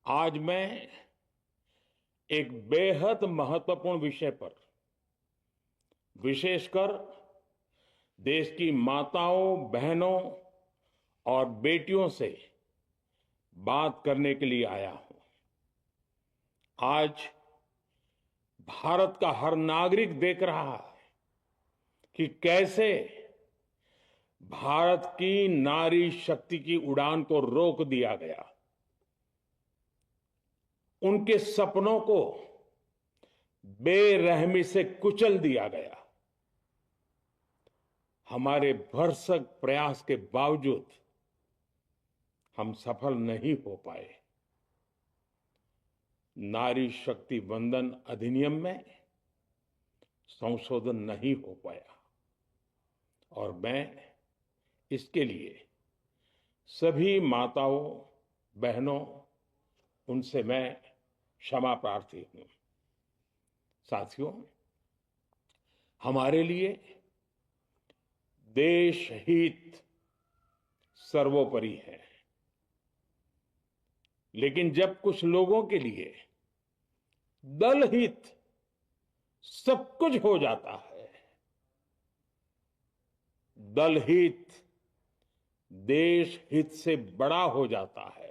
आज मैं एक बेहद महत्वपूर्ण विषय पर विशेषकर देश की माताओं, बहनों और बेटियों से बात करने के लिए आया हूं। आज भारत का हर नागरिक देख रहा है कि कैसे भारत की नारी शक्ति की उड़ान को रोक दिया गया, उनके सपनों को बेरहमी से कुचल दिया गया। हमारे भरसक प्रयास के बावजूद हम सफल नहीं हो पाए। नारी शक्ति वंदन अधिनियम में संशोधन नहीं हो पाया और मैं इसके लिए सभी माताओं, बहनों, उनसे मैं क्षमा प्रार्थी हूं। साथियों, हमारे लिए देश हित सर्वोपरि है, लेकिन जब कुछ लोगों के लिए दल हित सब कुछ हो जाता है, दल हित देश हित से बड़ा हो जाता है,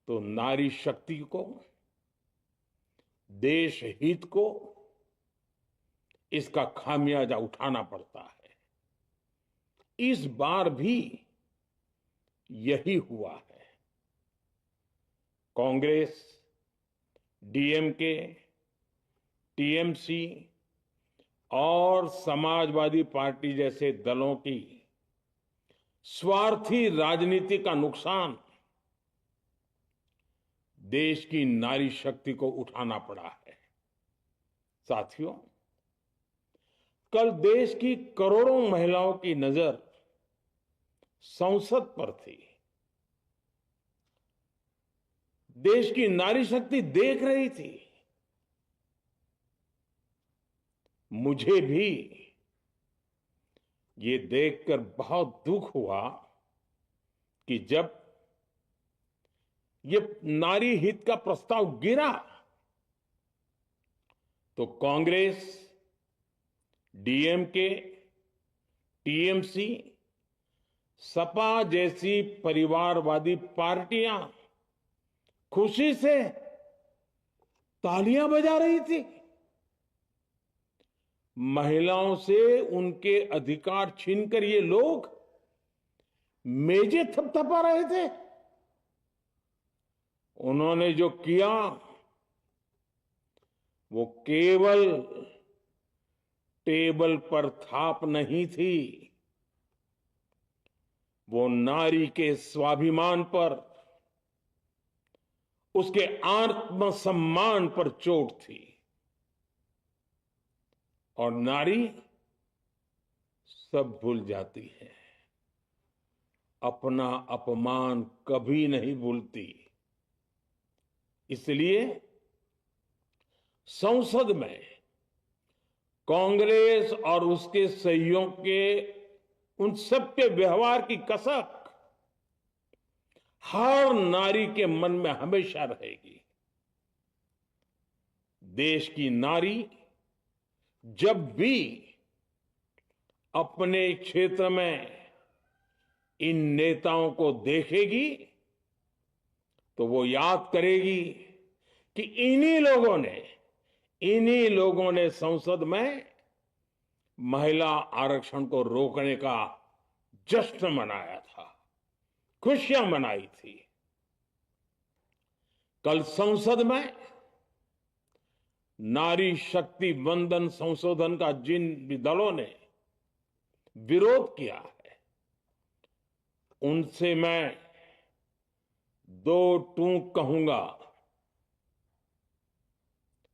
तो नारी शक्ति को, देश हित को इसका खामियाजा उठाना पड़ता है। इस बार भी यही हुआ है। कांग्रेस, डीएमके, टीएमसी और समाजवादी पार्टी जैसे दलों की स्वार्थी राजनीति का नुकसान देश की नारी शक्ति को उठाना पड़ा है। साथियों, कल देश की करोड़ों महिलाओं की नजर संसद पर थी। देश की नारी शक्ति देख रही थी। मुझे भी ये देखकर बहुत दुख हुआ कि जब ये नारी हित का प्रस्ताव गिरा तो कांग्रेस, डीएमके, टीएमसी, सपा जैसी परिवारवादी पार्टियां खुशी से तालियां बजा रही थी। महिलाओं से उनके अधिकार छीनकर ये लोग मेजें थपथपा रहे थे। उन्होंने जो किया वो केवल टेबल पर थाप नहीं थी, वो नारी के स्वाभिमान पर, उसके आत्मसम्मान पर चोट थी। और नारी सब भूल जाती है, अपना अपमान कभी नहीं भूलती। इसलिए संसद में कांग्रेस और उसके सहयोगियों के उन सबके व्यवहार की कसक हर नारी के मन में हमेशा रहेगी। देश की नारी जब भी अपने क्षेत्र में इन नेताओं को देखेगी तो वो याद करेगी कि इन्हीं लोगों ने संसद में महिला आरक्षण को रोकने का जश्न मनाया था, खुशियां मनाई थी। कल संसद में नारी शक्ति वंदन संशोधन का जिन दलों ने विरोध किया है, उनसे मैं दो टूक कहूंगा।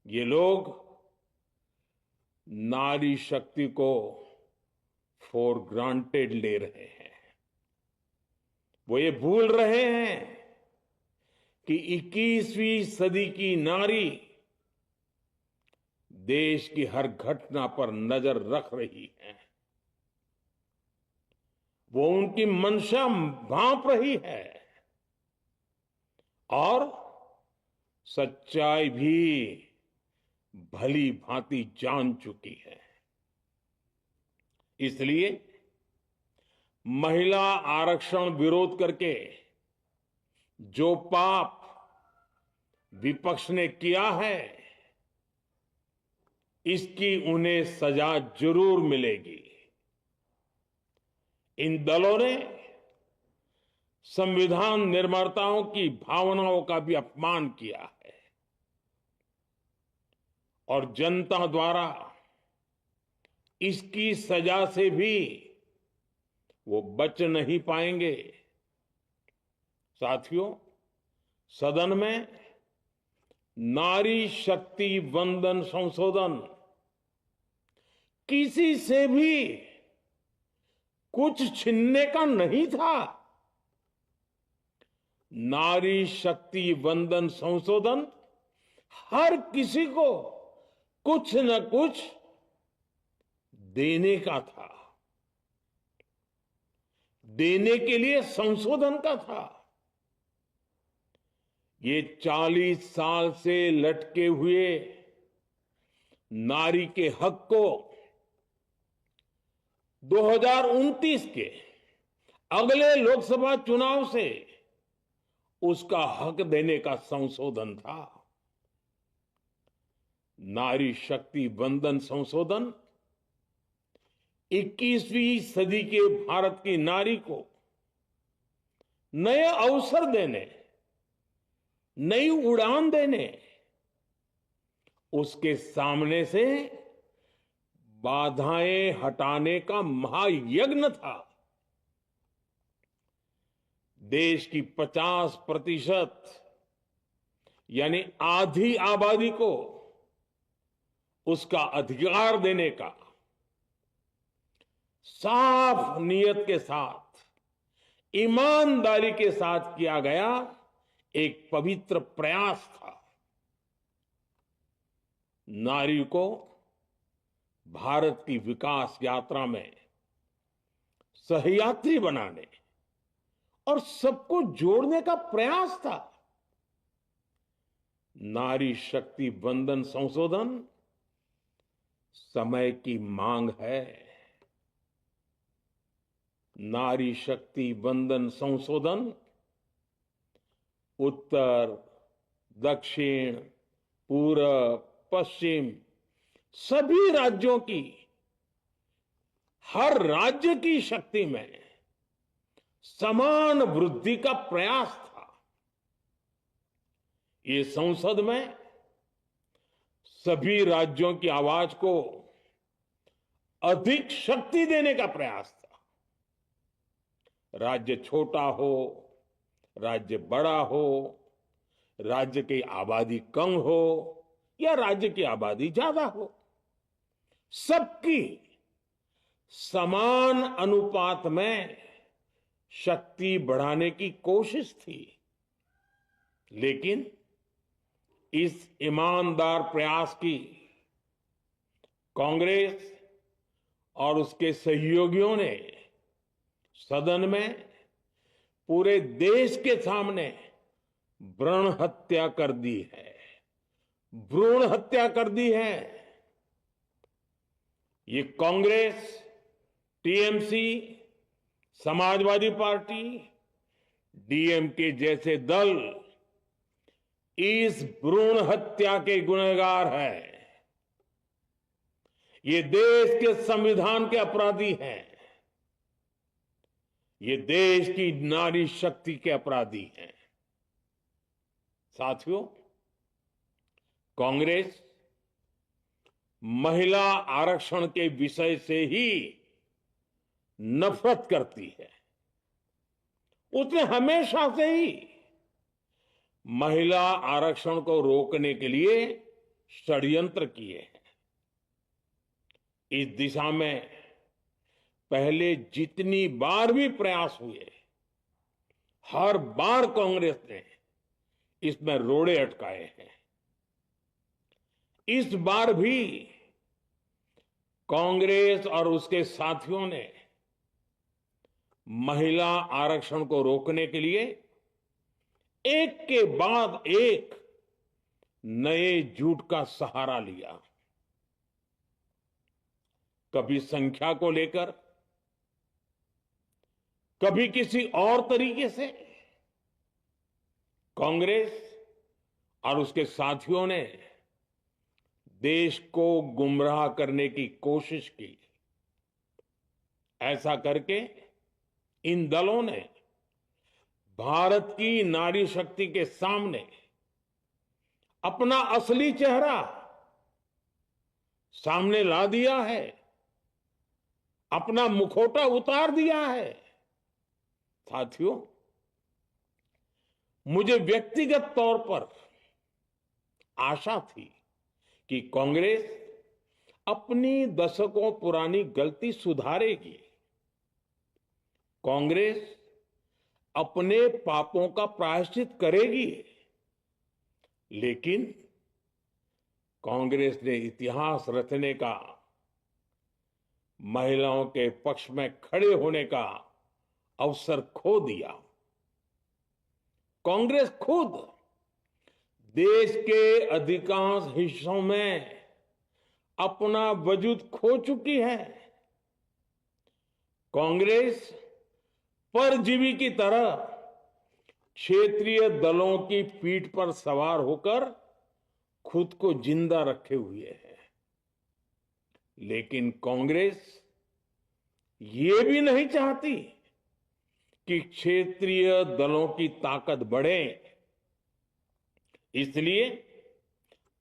ये लोग नारी शक्ति को फॉर ग्रांटेड ले रहे हैं। वो ये भूल रहे हैं कि 21वीं सदी की नारी देश की हर घटना पर नजर रख रही है। वो उनकी मंशा भांप रही है और सच्चाई भी भली भांति जान चुकी है। इसलिए महिला आरक्षण विरोध करके जो पाप विपक्ष ने किया है, इसकी उन्हें सजा जरूर मिलेगी। इन दलों ने संविधान निर्माताओं की भावनाओं का भी अपमान किया है और जनता द्वारा इसकी सजा से भी वो बच नहीं पाएंगे। साथियों, सदन में नारी शक्ति वंदन संशोधन किसी से भी कुछ छीनने का नहीं था। नारी शक्ति वंदन संशोधन हर किसी को कुछ न कुछ देने का था, देने के लिए संशोधन का था। ये 40 साल से लटके हुए नारी के हक को 2029 के अगले लोकसभा चुनाव से उसका हक देने का संशोधन था। नारी शक्ति वंदन संशोधन 21वीं सदी के भारत की नारी को नए अवसर देने, नई उड़ान देने, उसके सामने से बाधाएं हटाने का महायज्ञ था। देश की 50% यानी आधी आबादी को उसका अधिकार देने का साफ नियत के साथ, ईमानदारी के साथ किया गया एक पवित्र प्रयास था। नारी को भारत की विकास यात्रा में सहयात्री बनाने और सबको जोड़ने का प्रयास था। नारी शक्ति वंदन संशोधन समय की मांग है। नारी शक्ति वंदन संशोधन उत्तर, दक्षिण, पूर्व, पश्चिम सभी राज्यों की, हर राज्य की शक्ति में समान वृद्धि का प्रयास था। ये संसद में सभी राज्यों की आवाज को अधिक शक्ति देने का प्रयास था। राज्य छोटा हो, राज्य बड़ा हो, राज्य की आबादी कम हो या राज्य की आबादी ज्यादा हो, सबकी समान अनुपात में शक्ति बढ़ाने की कोशिश थी। लेकिन इस ईमानदार प्रयास की कांग्रेस और उसके सहयोगियों ने सदन में पूरे देश के सामने भ्रूण हत्या कर दी है। भ्रूण हत्या कर दी है। ये Congress, TMC, Samajwadi party, DMK जैसे दल इस भ्रूण हत्या के गुनहगार हैं। ये देश के संविधान के अपराधी हैं। ये देश की नारी शक्ति के अपराधी हैं। साथियों, कांग्रेस महिला आरक्षण के विषय से ही नफरत करती है। उसने हमेशा से ही महिला आरक्षण को रोकने के लिए षड्यंत्र किए हैं। इस दिशा में पहले जितनी बार भी प्रयास हुए, हर बार कांग्रेस ने इसमें रोड़े अटकाए हैं। इस बार भी कांग्रेस और उसके साथियों ने महिला आरक्षण को रोकने के लिए एक के बाद एक नए झूठ का सहारा लिया। कभी संख्या को लेकर, कभी किसी और तरीके से कांग्रेस और उसके साथियों ने देश को गुमराह करने की कोशिश की। ऐसा करके इन दलों ने भारत की नारी शक्ति के सामने अपना असली चेहरा सामने ला दिया है, अपना मुखौटा उतार दिया है। साथियों, मुझे व्यक्तिगत तौर पर आशा थी कि कांग्रेस अपनी दशकों पुरानी गलती सुधारेगी। कांग्रेस अपने पापों का प्रायश्चित करेगी। लेकिन कांग्रेस ने इतिहास रचने का, महिलाओं के पक्ष में खड़े होने का अवसर खो दिया। कांग्रेस खुद देश के अधिकांश हिस्सों में अपना वजूद खो चुकी है। कांग्रेस परजीवी की तरह क्षेत्रीय दलों की पीठ पर सवार होकर खुद को जिंदा रखे हुए है। लेकिन कांग्रेस ये भी नहीं चाहती कि क्षेत्रीय दलों की ताकत बढ़े। इसलिए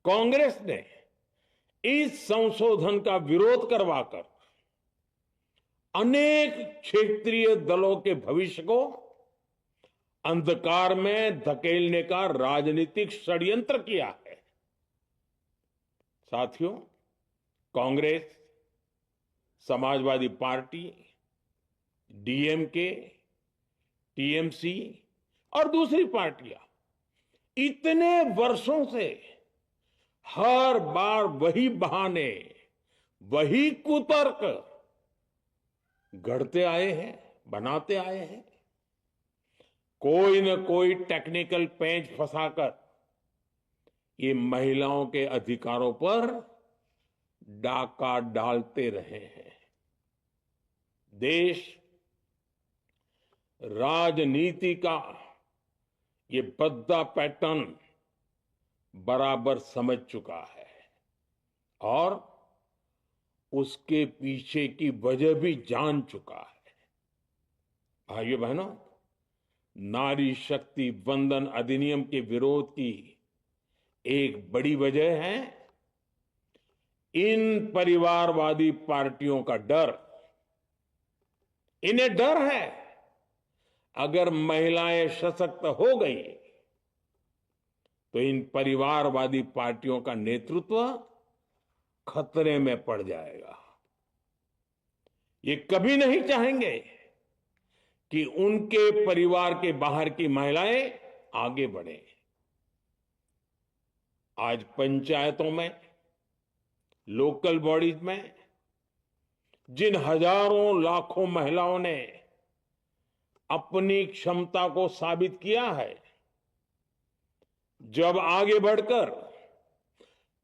कांग्रेस ने इस संशोधन का विरोध करवाकर अनेक क्षेत्रीय दलों के भविष्य को अंधकार में धकेलने का राजनीतिक षड्यंत्र किया है। साथियों, Congress, Samajwadi party, DMK, TMC और दूसरी पार्टियां इतने वर्षों से हर बार वही बहाने, वही कुतर्क गढ़ते आए हैं, बनाते आए हैं। कोई न कोई टेक्निकल पेंच फंसाकर ये महिलाओं के अधिकारों पर डाका डालते रहे हैं। देश राजनीति का ये भद्दा पैटर्न बराबर समझ चुका है और उसके पीछे की वजह भी जान चुका है। भाइयों बहनों, नारी शक्ति वंदन अधिनियम के विरोध की एक बड़ी वजह है इन परिवारवादी पार्टियों का डर। इन्हें डर है अगर महिलाएं सशक्त हो गई तो इन परिवारवादी पार्टियों का नेतृत्व खतरे में पड़ जाएगा। ये कभी नहीं चाहेंगे कि उनके परिवार के बाहर की महिलाएं आगे बढ़े। आज पंचायतों में, लोकल बॉडीज में जिन हजारों लाखों महिलाओं ने अपनी क्षमता को साबित किया है, जब आगे बढ़कर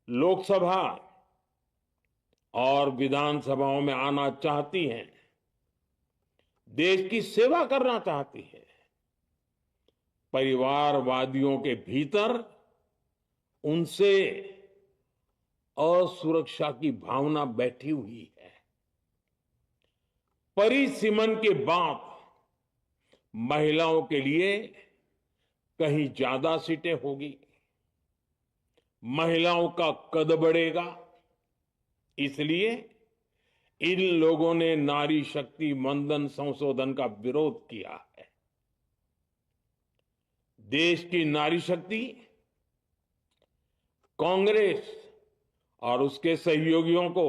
लोकसभा और विधानसभाओं में आना चाहती हैं, देश की सेवा करना चाहती हैं, परिवारवादियों के भीतर उनसे असुरक्षा की भावना बैठी हुई है। परिसीमन के बाद महिलाओं के लिए कहीं ज्यादा सीटें होगी, महिलाओं का कद बढ़ेगा। इसलिए इन लोगों ने नारी शक्ति वंदन संशोधन का विरोध किया है। देश की नारी शक्ति कांग्रेस और उसके सहयोगियों को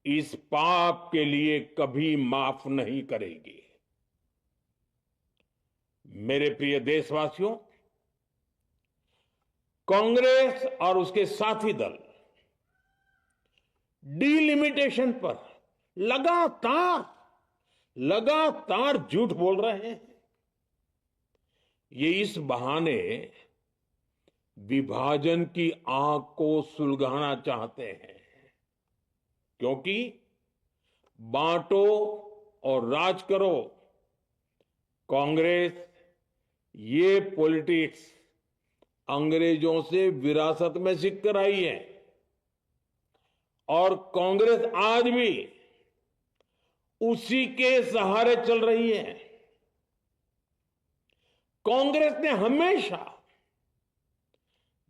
इस पाप के लिए कभी माफ नहीं करेगी। मेरे प्रिय देशवासियों, कांग्रेस और उसके साथी दल डिलिमिटेशन पर लगातार झूठ बोल रहे हैं। ये इस बहाने विभाजन की आग को सुलगाना चाहते हैं, क्योंकि बांटो और राज करो, कांग्रेस ये पॉलिटिक्स अंग्रेजों से विरासत में सीख कर आई है और कांग्रेस आज भी उसी के सहारे चल रही है। कांग्रेस ने हमेशा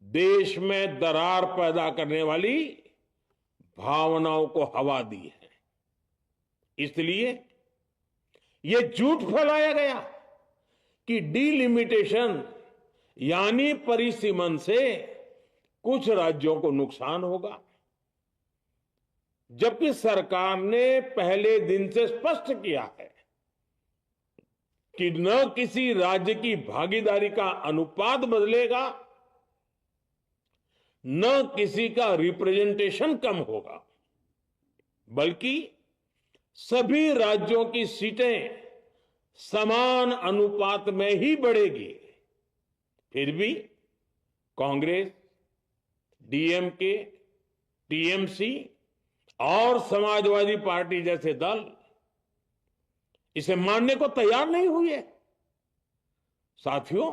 देश में दरार पैदा करने वाली भावनाओं को हवा दी है। इसलिए ये झूठ फैलाया गया कि डीलिमिटेशन यानी परिसीमन से कुछ राज्यों को नुकसान होगा, जबकि सरकार ने पहले दिन से स्पष्ट किया है कि न किसी राज्य की भागीदारी का अनुपात बदलेगा, न किसी का रिप्रेजेंटेशन कम होगा, बल्कि सभी राज्यों की सीटें समान अनुपात में ही बढ़ेगी। फिर भी कांग्रेस, डीएमके, टीएमसी और समाजवादी पार्टी जैसे दल इसे मानने को तैयार नहीं हुए। साथियों,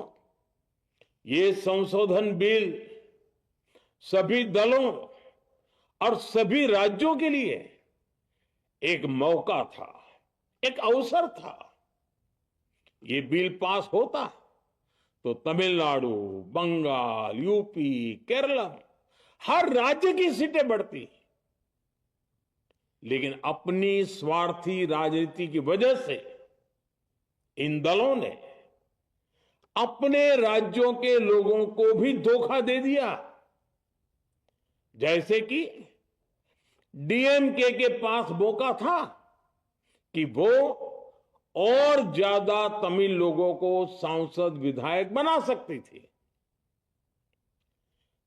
ये संशोधन बिल सभी दलों और सभी राज्यों के लिए एक मौका था, एक अवसर था। ये बिल पास होता तो तमिलनाडु, बंगाल, यूपी, केरला हर राज्य की सीटें बढ़ती, लेकिन अपनी स्वार्थी राजनीति की वजह से इन दलों ने अपने राज्यों के लोगों को भी धोखा दे दिया। जैसे कि डीएमके के पास मौका था कि वो और ज्यादा तमिल लोगों को सांसद विधायक बना सकती थी,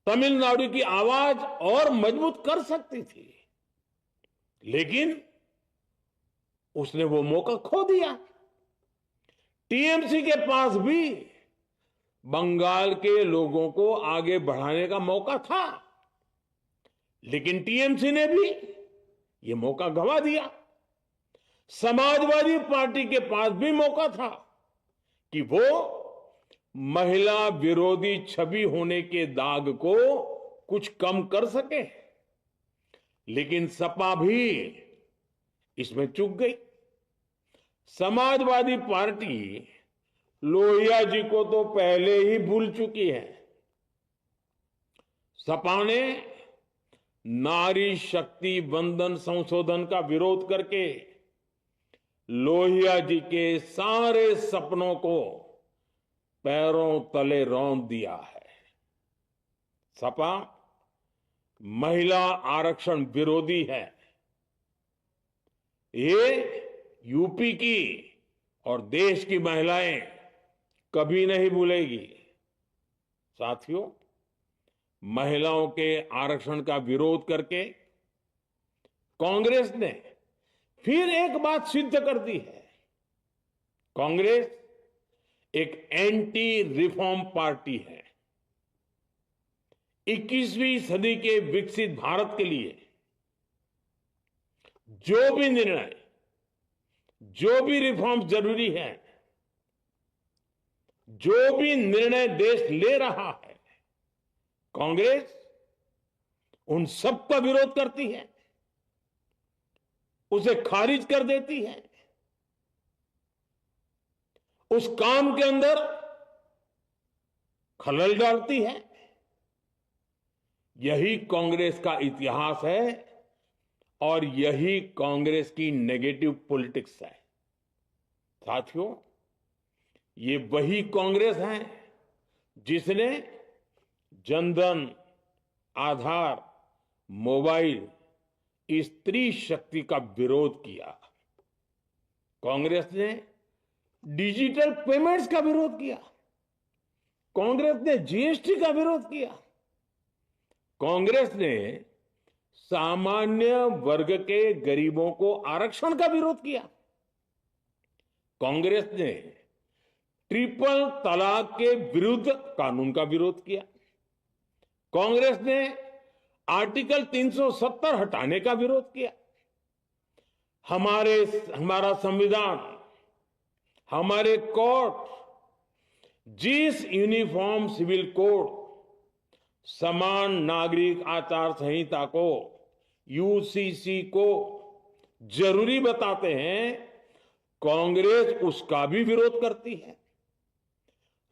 तमिलनाडु की आवाज और मजबूत कर सकती थी, लेकिन उसने वो मौका खो दिया। टीएमसी के पास भी बंगाल के लोगों को आगे बढ़ाने का मौका था, लेकिन टीएमसी ने भी ये मौका गंवा दिया। समाजवादी पार्टी के पास भी मौका था कि वो महिला विरोधी छवि होने के दाग को कुछ कम कर सके, लेकिन सपा भी इसमें चूक गई। समाजवादी पार्टी लोहिया जी को तो पहले ही भूल चुकी है। सपा ने नारी शक्ति वंदन संशोधन का विरोध करके लोहिया जी के सारे सपनों को पैरों तले रौंद दिया है। सपा महिला आरक्षण विरोधी है, ये यूपी की और देश की महिलाएं कभी नहीं भूलेगी। साथियों, महिलाओं के आरक्षण का विरोध करके कांग्रेस ने फिर एक बात सिद्ध कर दी है। कांग्रेस एक एंटी रिफॉर्म पार्टी है। 21वीं सदी के विकसित भारत के लिए जो भी निर्णय, जो भी रिफॉर्म जरूरी है, जो भी निर्णय देश ले रहा है, कांग्रेस उन सब का विरोध करती है, उसे खारिज कर देती है, उस काम के अंदर खलल डालती है। यही कांग्रेस का इतिहास है और यही कांग्रेस की नेगेटिव पॉलिटिक्स है। साथियों, ये वही कांग्रेस है जिसने जनधन, आधार, मोबाइल, स्त्री शक्ति का विरोध किया। कांग्रेस ने डिजिटल पेमेंट्स का विरोध किया। कांग्रेस ने जीएसटी का विरोध किया। कांग्रेस ने सामान्य वर्ग के गरीबों को आरक्षण का विरोध किया। कांग्रेस ने ट्रिपल तलाक के विरुद्ध कानून का विरोध किया। कांग्रेस ने आर्टिकल 370 हटाने का विरोध किया। हमारा संविधान, हमारे कोर्ट जिस यूनिफॉर्म सिविल कोड, समान नागरिक आचार संहिता को, यूसीसी को जरूरी बताते हैं, कांग्रेस उसका भी विरोध करती है।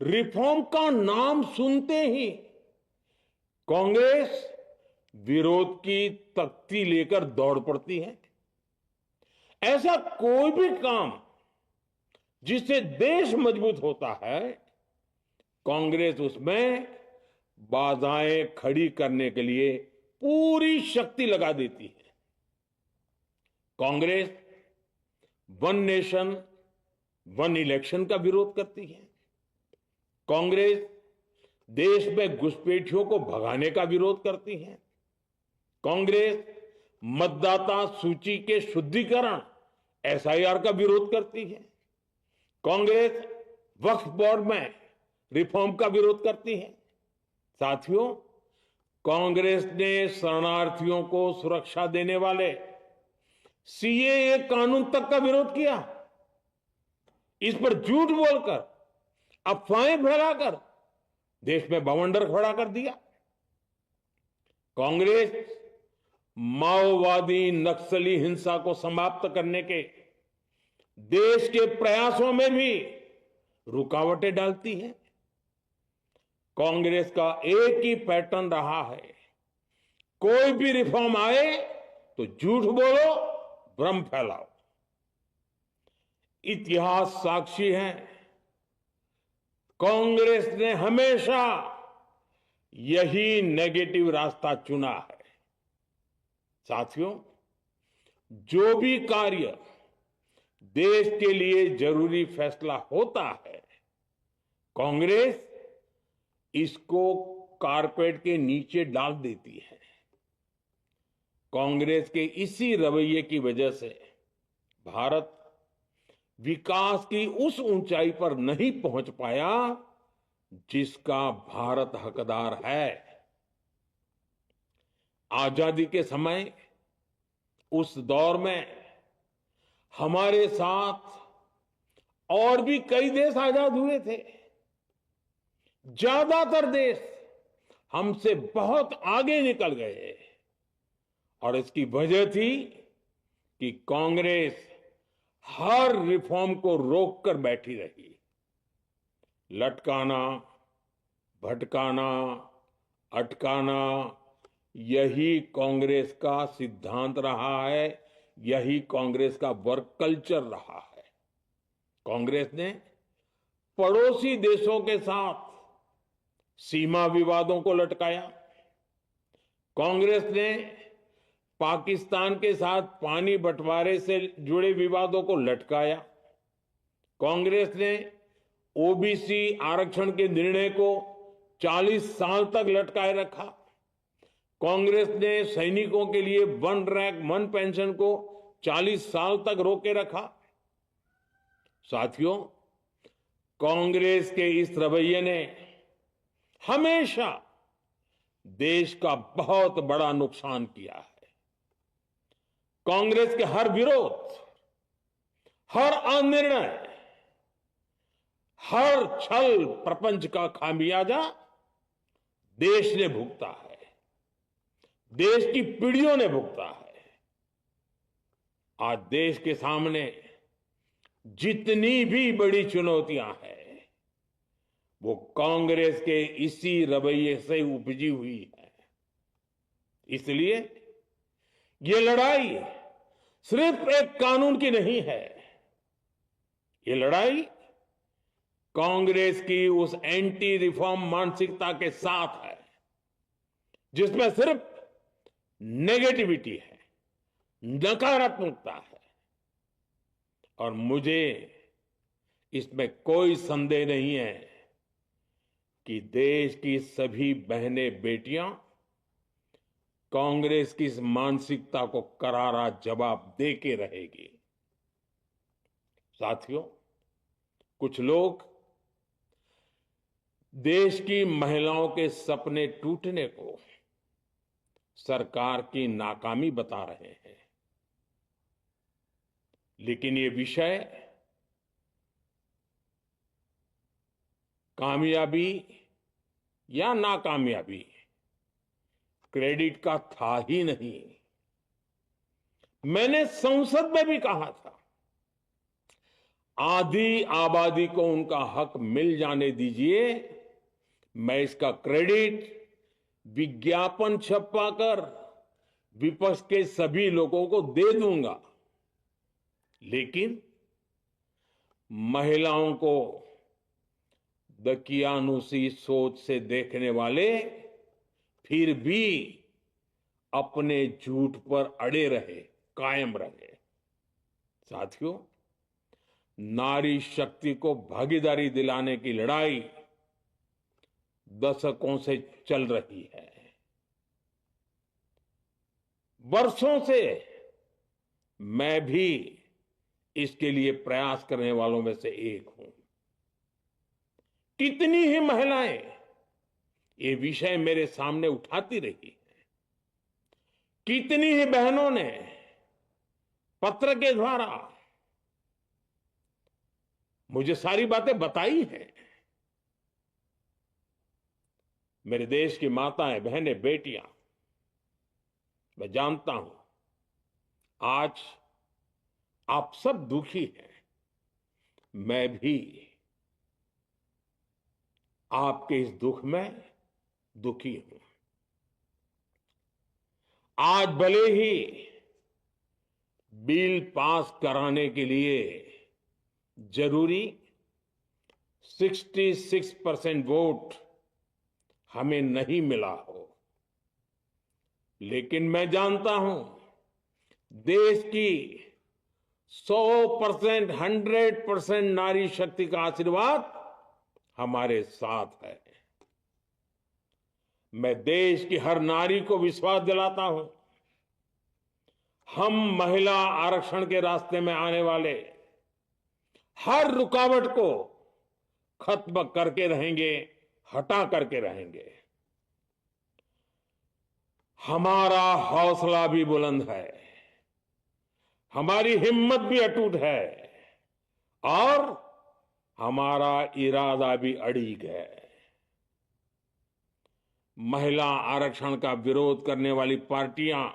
रिफॉर्म का नाम सुनते ही कांग्रेस विरोध की तख्ती लेकर दौड़ पड़ती है। ऐसा कोई भी काम जिससे देश मजबूत होता है, कांग्रेस उसमें बाधाएं खड़ी करने के लिए पूरी शक्ति लगा देती है। Congress one nation one election का विरोध करती है। कांग्रेस देश में घुसपैठियों को भगाने का विरोध करती है। कांग्रेस मतदाता सूची के शुद्धिकरण, एसआईआर का विरोध करती है। कांग्रेस वक्फ बोर्ड में रिफॉर्म का विरोध करती है। साथियों, कांग्रेस ने शरणार्थियों को सुरक्षा देने वाले सीएए कानून तक का विरोध किया। इस पर झूठ बोलकर, अफवाहें फैलाकर देश में बवंडर खड़ा कर दिया। कांग्रेस माओवादी नक्सली हिंसा को समाप्त करने के देश के प्रयासों में भी रुकावटें डालती है। कांग्रेस का एक ही पैटर्न रहा है, कोई भी रिफॉर्म आए तो झूठ बोलो, भ्रम फैलाओ। इतिहास साक्षी है, कांग्रेस ने हमेशा यही नेगेटिव रास्ता चुना है। साथियों, जो भी कार्य देश के लिए जरूरी फैसला होता है, कांग्रेस इसको कारपेट के नीचे डाल देती है। कांग्रेस के इसी रवैये की वजह से भारत विकास की उस ऊंचाई पर नहीं पहुंच पाया जिसका भारत हकदार है। आजादी के समय उस दौर में हमारे साथ और भी कई देश आजाद हुए थे। ज्यादातर देश हमसे बहुत आगे निकल गए और इसकी वजह थी कि कांग्रेस हर रिफॉर्म को रोककर बैठी रही। लटकाना, भटकाना, अटकाना, यही कांग्रेस का सिद्धांत रहा है, यही कांग्रेस का वर्क कल्चर रहा है। कांग्रेस ने पड़ोसी देशों के साथ सीमा विवादों को लटकाया। कांग्रेस ने पाकिस्तान के साथ पानी बंटवारे से जुड़े विवादों को लटकाया। कांग्रेस ने ओबीसी आरक्षण के निर्णय को 40 साल तक लटकाए रखा। कांग्रेस ने सैनिकों के लिए वन रैंक वन पेंशन को 40 साल तक रोके रखा। साथियों, कांग्रेस के इस रवैये ने हमेशा देश का बहुत बड़ा नुकसान किया है। कांग्रेस के हर विरोध, हर अनिर्णय, हर छल प्रपंच का खामियाजा देश ने भुगता है, देश की पीढ़ियों ने भुगता है। आज देश के सामने जितनी भी बड़ी चुनौतियां हैं, वो कांग्रेस के इसी रवैये से उपजी हुई है। इसलिए ये लड़ाई सिर्फ एक कानून की नहीं है, ये लड़ाई कांग्रेस की उस एंटी रिफॉर्म मानसिकता के साथ है जिसमें सिर्फ नेगेटिविटी है, नकारात्मकता है। और मुझे इसमें कोई संदेह नहीं है कि देश की सभी बहनें बेटियां कांग्रेस की इस मानसिकता को करारा जवाब दे के रहेगी। साथियों, कुछ लोग देश की महिलाओं के सपने टूटने को सरकार की नाकामी बता रहे हैं। लेकिन ये विषय कामयाबी या नाकामयाबी क्रेडिट का था ही नहीं। मैंने संसद में भी कहा था, आधी आबादी को उनका हक मिल जाने दीजिए, मैं इसका क्रेडिट विज्ञापन छपवाकर विपक्ष के सभी लोगों को दे दूंगा। लेकिन महिलाओं को दकियानुसी सोच से देखने वाले फिर भी अपने झूठ पर अड़े रहे, कायम रहे। साथियों, नारी शक्ति को भागीदारी दिलाने की लड़ाई दशकों से चल रही है। वर्षों से मैं भी इसके लिए प्रयास करने वालों में से एक हूं। कितनी ही महिलाएं ये विषय मेरे सामने उठाती रही हैं। कितनी ही बहनों ने पत्र के द्वारा मुझे सारी बातें बताई हैं। मेरे देश की माताएं, बहनें, बेटियां, मैं जानता हूं आज आप सब दुखी हैं। मैं भी आपके इस दुख में दुखी हूं। आज भले ही बिल पास कराने के लिए जरूरी 66% वोट हमें नहीं मिला हो, लेकिन मैं जानता हूं देश की 100%, 100% नारी शक्ति का आशीर्वाद हमारे साथ है। मैं देश की हर नारी को विश्वास दिलाता हूं, हम महिला आरक्षण के रास्ते में आने वाले हर रुकावट को खत्म करके रहेंगे, हटा करके रहेंगे। हमारा हौसला भी बुलंद है, हमारी हिम्मत भी अटूट है और हमारा इरादा भी अड़िग है। महिला आरक्षण का विरोध करने वाली पार्टियां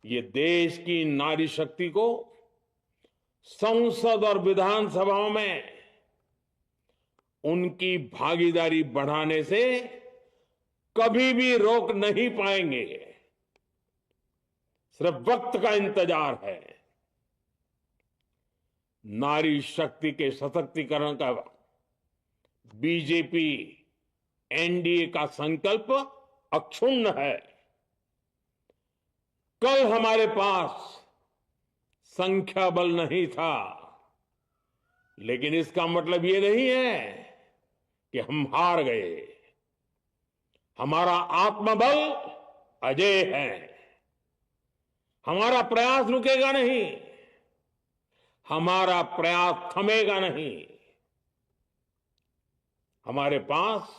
ये देश की नारी शक्ति को संसद और विधानसभाओं में उनकी भागीदारी बढ़ाने से कभी भी रोक नहीं पाएंगे। सिर्फ वक्त का इंतजार है। नारी शक्ति के सशक्तिकरण का बीजेपी एनडीए का संकल्प अक्षुण्ण है। कल हमारे पास संख्या बल नहीं था, लेकिन इसका मतलब ये नहीं है कि हम हार गए। हमारा आत्मबल अजेय है। हमारा प्रयास रुकेगा नहीं, हमारा प्रयास थमेगा नहीं। हमारे पास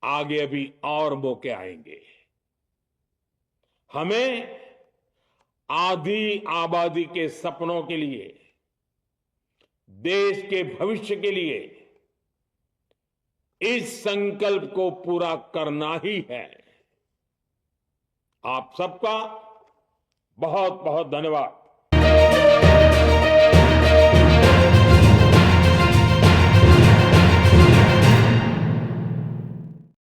आगे अभी और मौके आएंगे। हमें आधी आबादी के सपनों के लिए, देश के भविष्य के लिए इस संकल्प को पूरा करना ही है। आप सबका बहुत बहुत धन्यवाद।